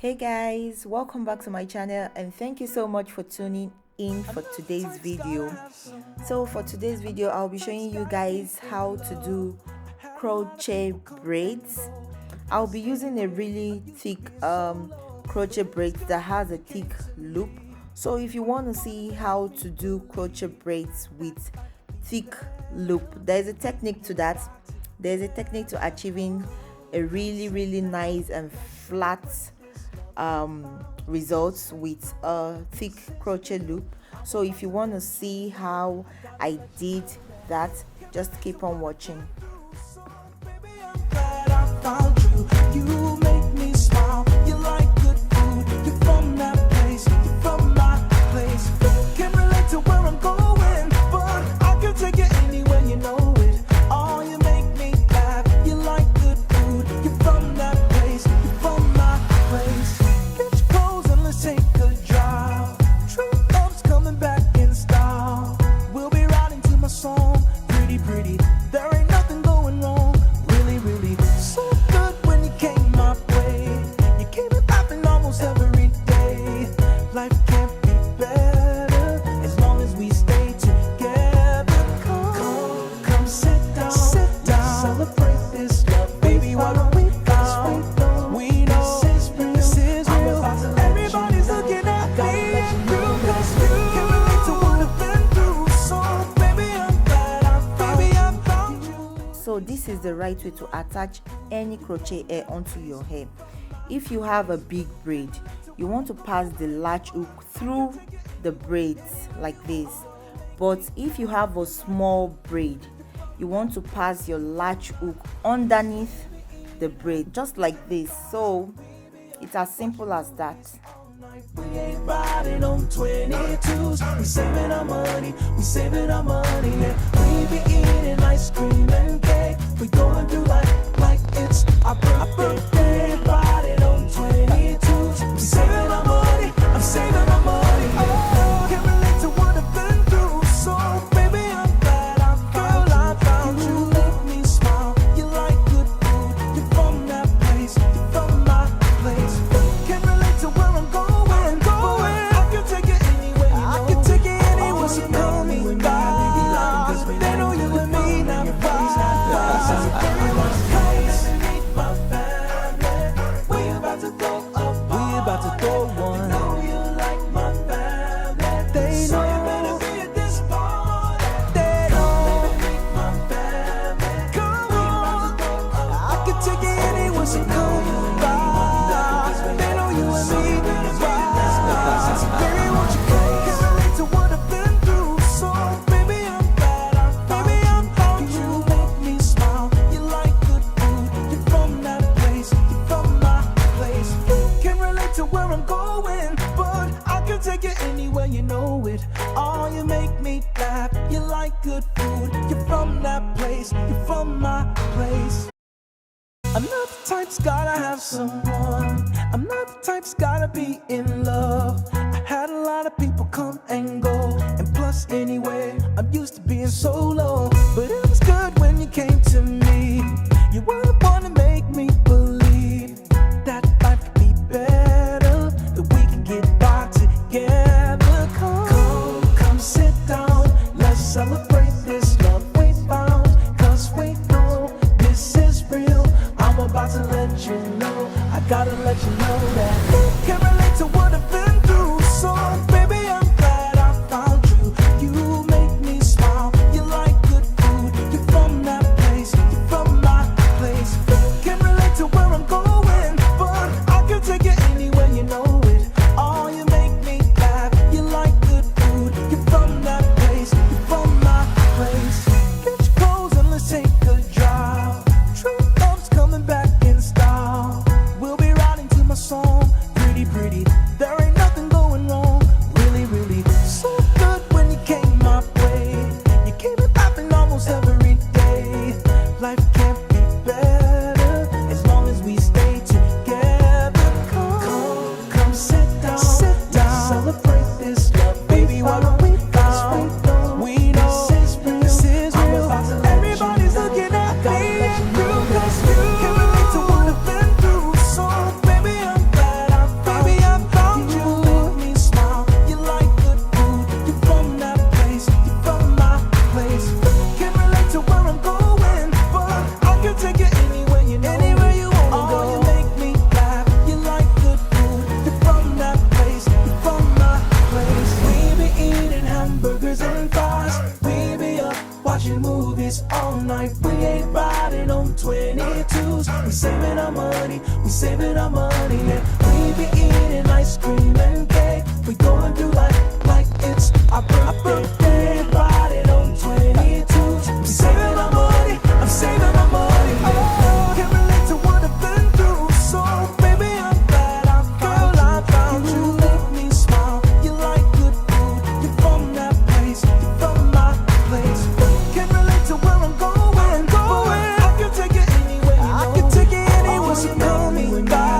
Hey guys, welcome back to my channel and thank you so much for tuning in for today's video. So for today's video I'll be showing you guys how to do crochet braids. I'll be using a really thick crochet braids that has a thick loop. So if you want to see how to do crochet braids with thick loop, there's a technique to that. There's a technique to achieving a really nice and flat results with a thick crochet loop. So if you want to see how I did that, just keep on watching. You make me smile, you like good food, you're from that place, you're from my place. Can't relate to where I'm going, but I can take it anywhere, you know it. Oh, you make me laugh, you like good food, you're from that place, you're from my place. Get your clothes and let's take a drive. True love's coming back in style. We'll be riding to my song, pretty. There ain't nothing going wrong, really. So good when you came my way. You came it popping almost every day. Life can't be better as long as we stay together. Come sit down. Celebrate this love, baby. What we found, we know this is real. Everybody's looking at me. Can't relate to what I've been through. So baby, I'm glad I found you. So this is the right way to attach any crochet hair onto your hair. If you have a big braid, you want to pass the latch hook through the braids like this. But if you have a small braid, you want to pass your latch hook underneath the braid, just like this. So it's as simple as that. We ain't riding on 22s. We saving our money, yeah. We be eating ice cream and cake. We going through life like it's our birthday. Riding on 22s. We saving our money, I'm saving our money, yeah. Can't relate to what I've been through. So baby, I'm glad I found you. Make me smile, you like good food. You're from that place, you're from my place. Can't relate to where I'm going. I can take it anywhere, I can take it anywhere. So call me back. They know you and me now. My family, we about to go up. We about to go one. They know you like my family. They know you better be at this party. They know my family. Come on, I can take it anywhere. So call me back. They know you and me. Baby, won't you come? Can't relate to what I've been through. So baby, I'm glad I found you. Make me smile. You like good food. You're from that place. You're from my place. Can't relate to where I'm going, but I can take it anywhere, you know it. Oh, you make me laugh. You like good food. You're from that place. You're from my place. I'm not the type's gotta have someone. I'm not the type's gotta be in love. I had a lot of people come and go, and plus anyway, I'm used to being solo. But it was good when you came to me. You were the one to make me believe that life could be better, that we can get by together. Come sit down. Let's celebrate this love we found. 'Cause we know this is real. I'm about to let you know, I gotta let you know that you can't relate to what I've been through. So baby, I'm glad I found you. You make me smile, you like good food. You're from that place, you're from my place. Can't relate to where I'm going, but I can take it anywhere, you know it. Oh, you make me laugh, you like good food. You're from that place, you're from my hamburgers and fries. We be up watching movies all night. We ain't riding on 22s. We saving our money, we saving our money. And we be eating ice cream and cake. We going through life like it's our birthday. Riding on 22s. We saving our money, I'm saving our money. Oh, can't relate to what I've been through. So baby, I'm glad I found you. Make me smile, you like good food. You're from that place, you're from my place. Can't relate to where I'm going. I can take it anywhere, you know. I can take it anywhere. So call me back.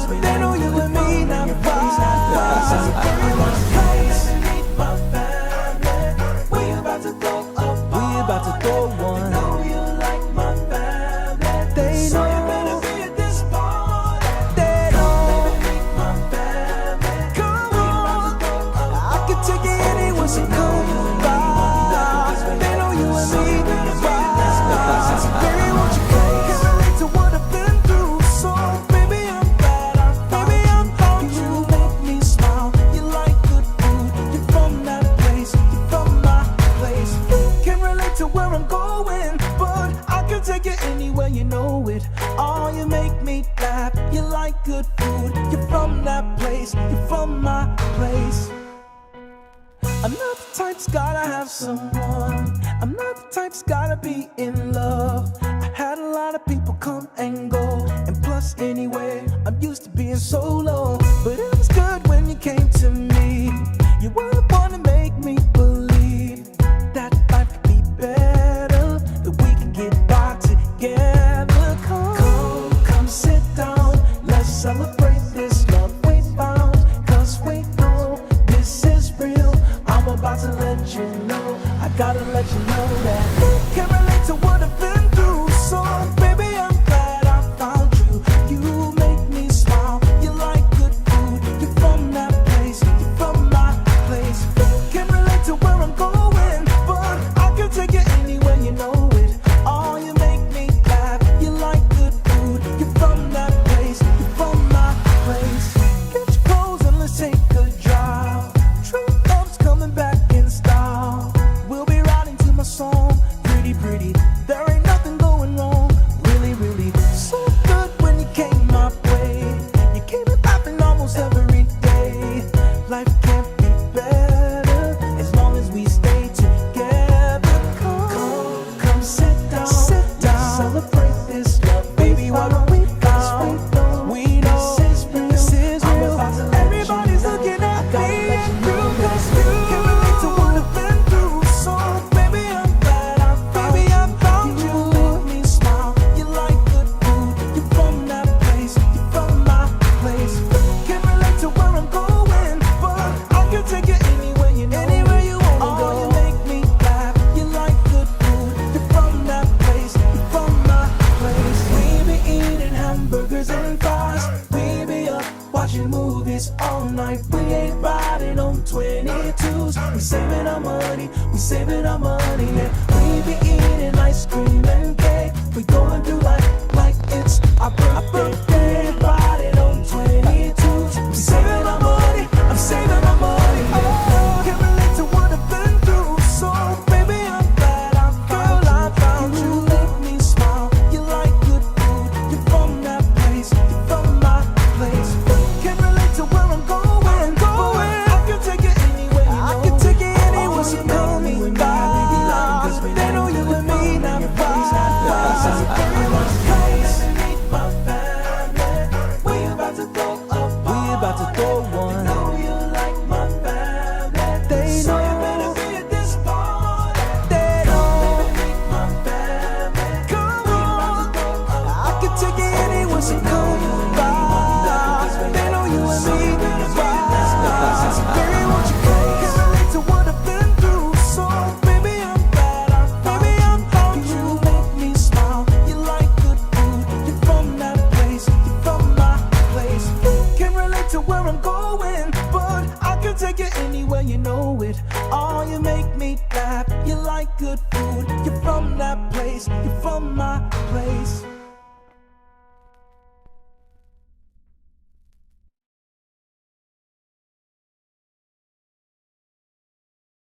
They know you and me now. Meet my family. We about to throw up. We about to throw one. They know you like my family. They know you better be at this party. They know. Meet my family. Come on. I can take it anywhere. So come by. They know you and me. Baby, won't you come? Can't relate to what I've been through. So baby, I'm glad I found you. Make me smile. You like good food. You're from that place. You're from my place. Can't relate to where I'm going, but I can take it anywhere, you know it. Oh, you make me laugh. You like good food. You're from that place. You're from my place. I'm not the type's gotta have someone. I'm not the type's gotta be in love. I had a lot of people come and go, and plus anyway, I'm used to being solo. But it was good when you came to me. You were the one to make me believe that life could be better, that we could get by together. Come sit down. Let's celebrate this love we found. 'Cause we know this is real. I'm about to let you know, I gotta let you know that can't relate to what I've been through. So baby, I'm glad I found you. You make me smile, you like good food. You're from that place, you're from my place. Can't relate to where I'm going, but I can take it anywhere, you know it. Oh, you make me laugh, you like good food. You're from that place, you're from my place. Get your clothes and let's take a drive. True love's coming back in style. We'll be riding to my song, pretty. There ain't nothing going wrong, really. So good when you came my way. You came and laughing almost every day. Life can't be better as long as we stay together. Come sit down. Celebrate this love, baby. What are we found? We know this is real. Everybody's looking at me. Can't relate to what I've been through. So baby, I'm glad I found you. Make me smile. You like good food. You're from that place. You're from my place. Can't relate to where I'm going, but I can take it anywhere, you know. Anywhere you wanna go. You make me laugh. You like good food. You're from that place. You're from my place. We be eating hamburgers and fries. We be up watching movies all night. We ain't riding on 22s. We saving our money, we saving our money. And we be eating ice cream and cake. We going through life like it's our birthday. Riding on 22s. We saving our money, I'm saving our money. Oh, can't relate to what I've been through. So baby, I'm glad I found you. Make me smile, you like good food. You're from that place, you're from my place. Can't relate to where I'm going. I can take it anywhere, you know. I can take it anywhere. So call me back. They know you and me now. Meet my family. We about to throw up. We about to throw one. Know you like my family. They know you better be at this party. They know. Meet my family. Come on. I can take it anywhere. So come by. They know you and me. Baby, won't you come? Can't relate to what I've been through. So baby, I'm glad I found you. Make me smile. You like good food. You're from that place. You're from my place. Can't relate to where I'm going, but I can take it anywhere, you know it. Oh, you make me laugh. You like good food. You're from that place. You're from my place.